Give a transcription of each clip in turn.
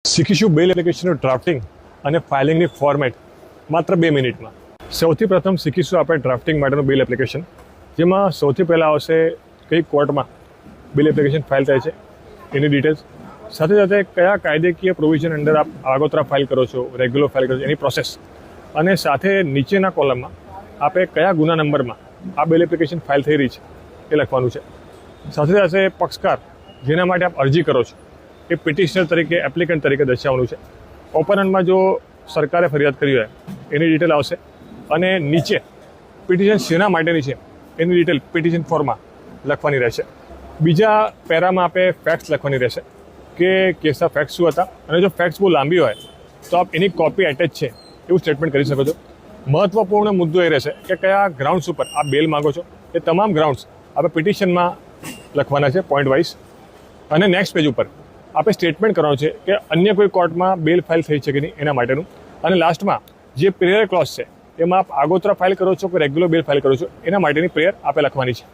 શીખીશું બેલ એપ્લિકેશનનું ડ્રાફ્ટિંગ અને ફાઇલિંગની ફોર્મેટ માત્ર 2 મિનિટમાં. સૌથી પ્રથમ શીખીશું આપણે ડ્રાફ્ટિંગ માટેનું બેલ એપ્લિકેશન, જેમાં સૌથી પહેલાં આવશે કઈ કોર્ટમાં બેલ એપ્લિકેશન ફાઇલ થાય છે એની ડિટેલ્સ, સાથે સાથે કયા કાયદેકીય પ્રોવિઝન અંડર આપ આગોતરા ફાઇલ કરો છો, રેગ્યુલર ફાઇલ કરો છો એની પ્રોસેસ, અને સાથે નીચેના કોલમમાં આપણે કયા ગુના નંબરમાં આ બેલ એપ્લિકેશન ફાઇલ થઈ રહી છે એ લખવાનું છે. સાથે સાથે પક્ષકાર જેના માટે આપ અરજી કરો છો એ પિટિશનર તરીકે, એપ્લિકન્ટ તરીકે દર્શાવવાનું છે. ઓપનન્ટમાં જો સરકારે ફરિયાદ કરી હોય એની ડિટેલ આવશે, અને નીચે પિટિશન શેના માટેની છે એની ડિટેલ પિટિશન ફોર્મમાં લખવાની રહેશે. બીજા પેરામાં આપણે ફેક્ટ્સ લખવાની રહેશે કે કેસના ફેક્ટ્સ શું હતા, અને જો ફેક્ટ્સ બહુ લાંબી હોય તો આપ એની કોપી એટેચ છે એવું સ્ટેટમેન્ટ કરી શકો છો. મહત્વપૂર્ણ મુદ્દો એ રહેશે કે કયા ગ્રાઉન્ડ્સ ઉપર આપ બેલ માગો છો એ તમામ ગ્રાઉન્ડ્સ આપણે પિટિશનમાં લખવાના છે પોઈન્ટ વાઇઝ. અને નેક્સ્ટ પેજ ઉપર આપણે સ્ટેટમેન્ટ કરવાનું છે કે અન્ય કોઈ કોર્ટમાં બેલ ફાઇલ થઈ છે કે નહીં એના માટેનું. અને લાસ્ટમાં જે પ્રેયર ક્લોઝ છે એમાં આપ આગોતરા ફાઇલ કરો છો કે રેગ્યુલર બેલ ફાઇલ કરો છો એના માટેની પ્રેયર આપણે લખવાની છે.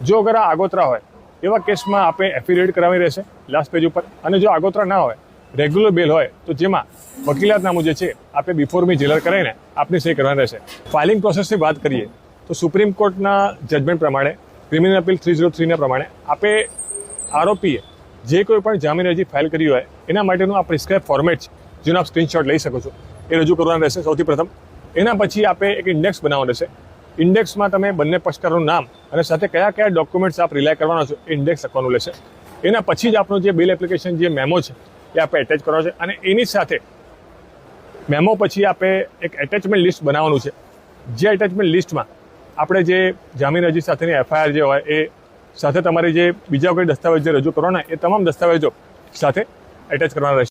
જો અગર આ આગોતરા હોય એવા કેસમાં આપણે એફિડેવિટ કરાવવાની રહેશે લાસ્ટ પેજ ઉપર. અને જો આગોતરા ના હોય, રેગ્યુલર બેલ હોય, તો જેમાં વકીલાતનામું જે છે આપણે બિફોર મી જેલર કરાવીને આપની સહી કરવાની રહેશે. ફાઇલિંગ પ્રોસેસની વાત કરીએ તો સુપ્રીમ કોર્ટના જજમેન્ટ પ્રમાણે, ક્રિમિનલ અપીલ 303ના પ્રમાણે આપણે આરોપીએ જે કોઈ પણ જામીન અરજી ફાઇલ કરી હોય એના માટેનું આ પ્રિસ્ક્રાઇબ ફોર્મેટ છે જેનો આપ સ્ક્રીનશોટ લઈ શકો છો એ રજૂ કરવાનું રહેશે સૌથી પ્રથમ. એના પછી આપણે એક ઇન્ડેક્સ બનાવવાનું રહેશે. ઇન્ડેક્સમાં તમે બંને પક્ષકારોનું નામ અને સાથે કયા કયા ડોક્યુમેન્ટ્સ આપ રિલાય કરવાના છો એ ઇન્ડેક્સ લખવાનું રહેશે. એના પછી જ આપણું જે બેલ એપ્લિકેશન જે મેમો છે એ આપણે એટેચ કરવાનો છે. અને એની સાથે મેમો પછી આપણે એક એટેચમેન્ટ લિસ્ટ બનાવવાનું છે. જે એટેચમેન્ટ લિસ્ટમાં આપણે જે જામીન અરજી સાથેની એફઆઈઆર જે હોય એ સાથે તમારે જે બીજા કોઈ દસ્તાવેજ જે રજૂ કરવાના એ તમામ દસ્તાવેજો સાથે એટેચ કરવાના રહેશે.